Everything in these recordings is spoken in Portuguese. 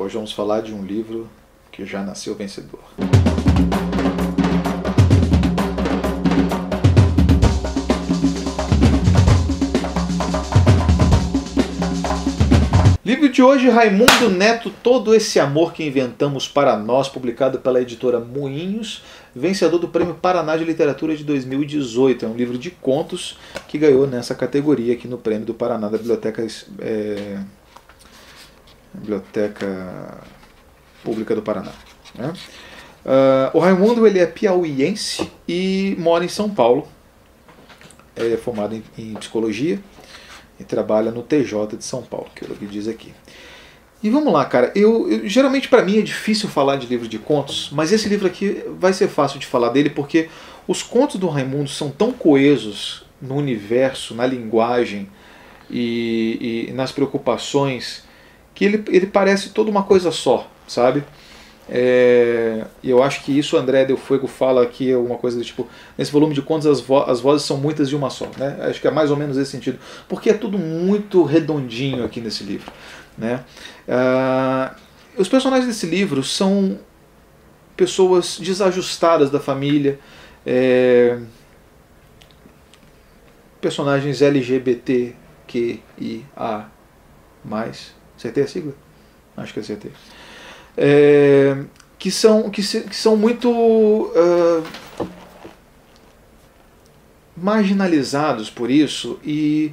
Hoje vamos falar de um livro que já nasceu vencedor. Livro de hoje, Raimundo Neto, Todo Esse Amor que Inventamos para Nós, publicado pela editora Moinhos, vencedor do Prêmio Paraná de Literatura de 2018. É um livro de contos que ganhou nessa categoria aqui no Prêmio do Paraná da Biblioteca Pública do Paraná. Né? O Raimundo, ele é piauiense e mora em São Paulo. É formado em psicologia e trabalha no TJ de São Paulo, que é o que diz aqui. E vamos lá, cara. Geralmente para mim é difícil falar de livro de contos, mas esse livro aqui vai ser fácil de falar dele porque os contos do Raimundo são tão coesos no universo, na linguagem e nas preocupações que ele parece toda uma coisa só, sabe? E eu acho que isso o André Del Fuego fala aqui, é uma coisa do tipo, nesse volume de contos as vozes são muitas de uma só, né? Acho que é mais ou menos esse sentido, porque é tudo muito redondinho aqui nesse livro, né? Os personagens desse livro são pessoas desajustadas da família, personagens LGBTQIA+, acertei a sigla? Acho que acertei. Que são muito marginalizados por isso, e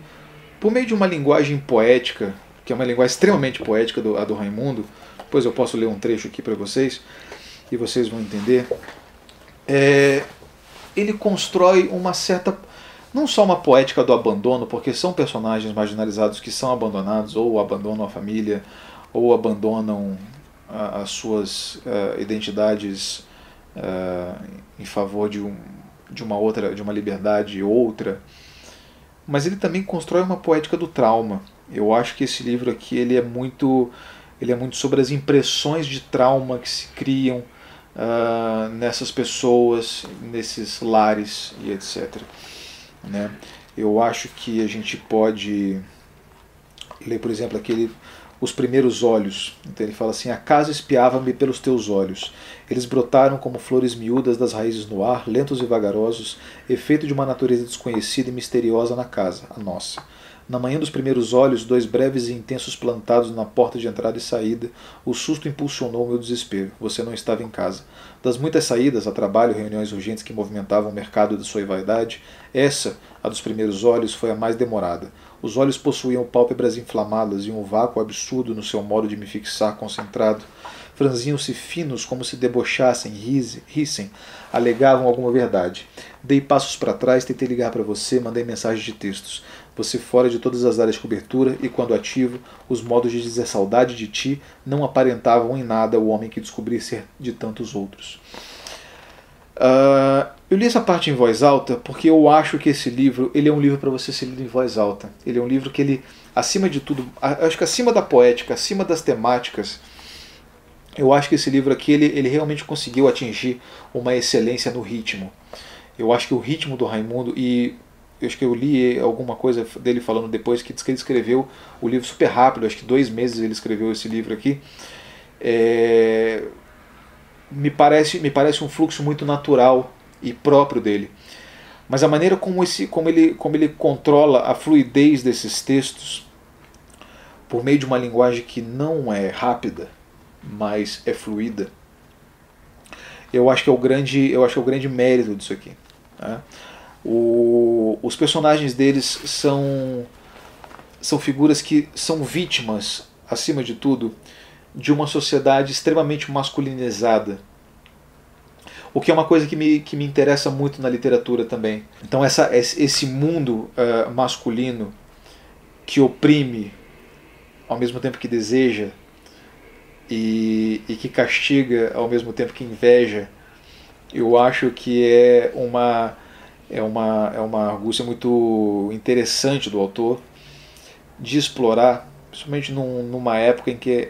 por meio de uma linguagem poética, que é uma linguagem extremamente poética a do Raimundo, depois eu posso ler um trecho aqui para vocês e vocês vão entender, ele constrói uma certa, não só uma poética do abandono, porque são personagens marginalizados que são abandonados, ou abandonam a família, ou abandonam as suas identidades em favor de uma liberdade outra, mas ele também constrói uma poética do trauma. Eu acho que esse livro aqui ele é muito sobre as impressões de trauma que se criam nessas pessoas, nesses lares e etc. Né? Eu acho que a gente pode ler, por exemplo, aquele Os Primeiros Olhos. Então ele fala assim: a casa espiava-me pelos teus olhos. Eles brotaram como flores miúdas das raízes no ar, lentos e vagarosos, efeito de uma natureza desconhecida e misteriosa na casa, a nossa. Na manhã dos primeiros olhos, 2 breves e intensos plantados na porta de entrada e saída, o susto impulsionou meu desespero. Você não estava em casa. Das muitas saídas, a trabalho, reuniões urgentes que movimentavam o mercado de sua vaidade, essa, a dos primeiros olhos, foi a mais demorada. Os olhos possuíam pálpebras inflamadas e um vácuo absurdo no seu modo de me fixar concentrado. Franziam-se finos como se debochassem, rissem, alegavam alguma verdade. Dei passos para trás, tentei ligar para você, mandei mensagens de textos. Você fora de todas as áreas de cobertura e, quando ativo, os modos de dizer saudade de ti não aparentavam em nada o homem que descobri ser de tantos outros. Eu li essa parte em voz alta porque eu acho que esse livro ele é um livro para você ser lido em voz alta. Ele é um livro que ele, acima de tudo, acho que acima da poética, acima das temáticas, eu acho que esse livro aqui ele realmente conseguiu atingir uma excelência no ritmo. Eu acho que o ritmo do Raimundo, e eu acho que eu li alguma coisa dele falando depois, que diz que ele escreveu o livro super rápido, acho que 2 meses ele escreveu esse livro aqui. Me parece um fluxo muito natural e próprio dele. Mas a maneira como ele controla a fluidez desses textos, por meio de uma linguagem que não é rápida, mas é fluida, eu acho que é o grande mérito disso aqui. Né? Os personagens deles são figuras que são vítimas, acima de tudo, de uma sociedade extremamente masculinizada, o que é uma coisa que me interessa muito na literatura também. Então esse mundo masculino que oprime ao mesmo tempo que deseja e que castiga ao mesmo tempo que inveja, eu acho que é uma argúcia muito interessante do autor de explorar, principalmente numa época em que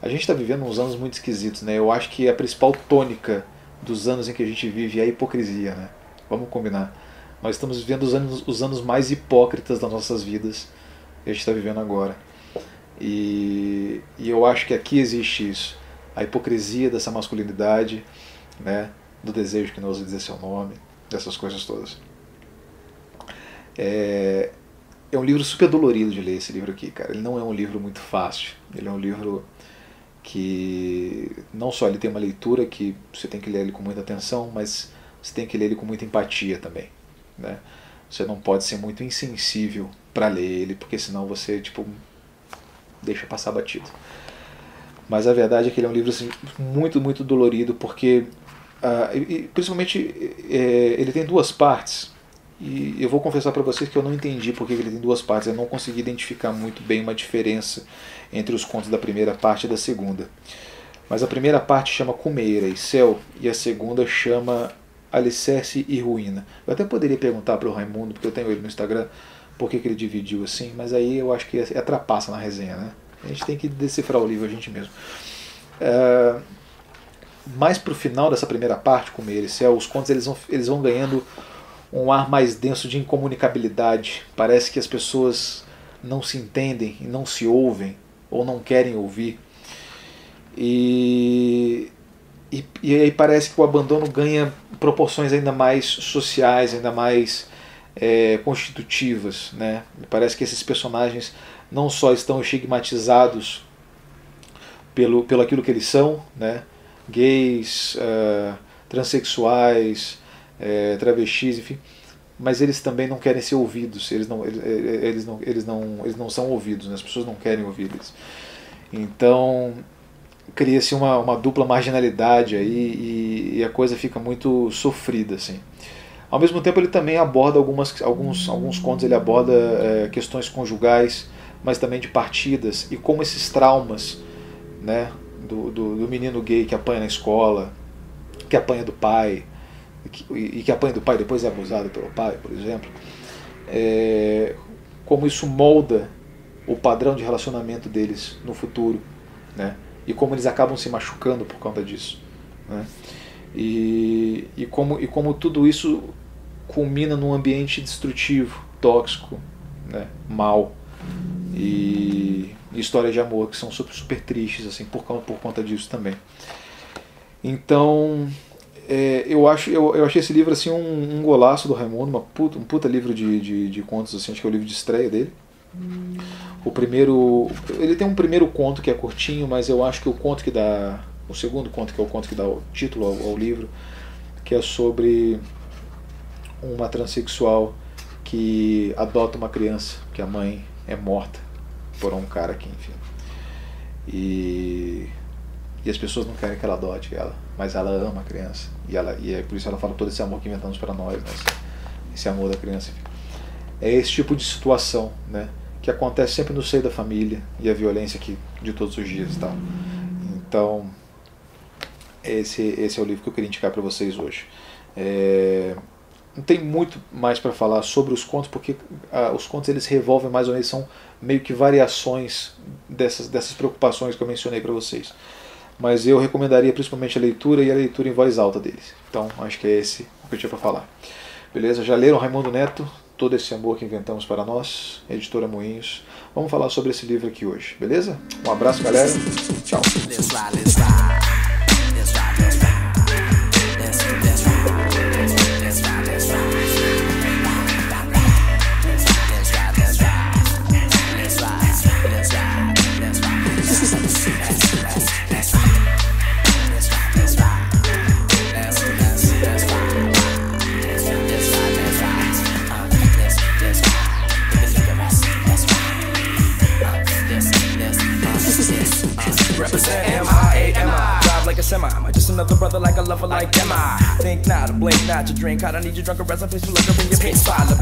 a gente está vivendo uns anos muito esquisitos, né? Eu acho que a principal tônica dos anos em que a gente vive é a hipocrisia, né? Vamos combinar. Nós estamos vivendo os anos mais hipócritas das nossas vidas que a gente está vivendo agora. E eu acho que aqui existe isso, a hipocrisia dessa masculinidade, né, do desejo que não ousa dizer seu nome, dessas coisas todas. É um livro super dolorido de ler, esse livro aqui, cara. Ele não é um livro muito fácil. Ele é um livro que não só ele tem uma leitura que você tem que ler ele com muita atenção, mas você tem que ler ele com muita empatia também, né? Você não pode ser muito insensível para ler ele, porque senão você tipo deixa passar batido. Mas a verdade é que ele é um livro assim, muito, muito dolorido, porque principalmente ele tem duas partes. E eu vou confessar para vocês que eu não entendi porque ele tem duas partes. Eu não consegui identificar muito bem uma diferença entre os contos da primeira parte e da segunda. Mas a primeira parte chama Cumeira e Céu, e a segunda chama Alicerce e Ruína. Eu até poderia perguntar para o Raimundo, porque eu tenho ele no Instagram, por que ele dividiu assim, mas aí eu acho que é trapaça na resenha, né? A gente tem que decifrar o livro a gente mesmo. Mais para o final dessa primeira parte, Cumeira e Céu, os contos eles vão ganhando um ar mais denso de incomunicabilidade. Parece que as pessoas não se entendem e não se ouvem, ou não querem ouvir. E aí parece que o abandono ganha proporções ainda mais sociais, ainda mais constitutivas, né? Parece que esses personagens não só estão estigmatizados pelo aquilo que eles são, né? Gays, transexuais, travestis, enfim, mas eles também não querem ser ouvidos, eles não são ouvidos, né? As pessoas não querem ouvir eles. Então cria-se uma dupla marginalidade aí e a coisa fica muito sofrida, assim. Ao mesmo tempo ele também aborda alguns contos, ele aborda questões conjugais, mas também de partidas, e como esses traumas, né, do menino gay que apanha na escola, que apanha do pai, e que apanha do pai e depois é abusado pelo pai, por exemplo, como isso molda o padrão de relacionamento deles no futuro, né? E como eles acabam se machucando por conta disso, né? E como tudo isso culmina num ambiente destrutivo, tóxico, né? Mal, e histórias de amor que são super tristes assim, por conta disso também. Então eu achei esse livro assim, um golaço do Raimundo, um puta livro de contos, assim, acho que é o livro de estreia dele. Ele tem um primeiro conto que é curtinho, mas eu acho que o segundo conto, que é o conto que dá o título ao livro, que é sobre uma transexual que adota uma criança, que a mãe é morta por um cara que, enfim, e as pessoas não querem que ela adote ela, mas ela ama a criança, e é por isso ela fala todo esse amor que inventamos para nós, né? Esse amor da criança, enfim. É esse tipo de situação, né, que acontece sempre no seio da família, e a violência aqui de todos os dias e tal. Então esse é o livro que eu queria indicar para vocês hoje. Não tem muito mais para falar sobre os contos, porque os contos eles revolvem mais ou menos, são meio que variações dessas preocupações que eu mencionei para vocês. Mas eu recomendaria principalmente a leitura, e a leitura em voz alta deles. Então acho que é esse o que eu tinha para falar. Beleza? Já leram Raimundo Neto, Todo Esse Amor que Inventamos para Nós, Editora Moinhos. Vamos falar sobre esse livro aqui hoje, beleza? Um abraço, galera. Tchau. Represent M-I-A-M-I. Drive like a semi. Am I just another brother like a lover like am I? Think not, blink not to drink. I don't need you drunk or rest. I place for liquor in your pink spot.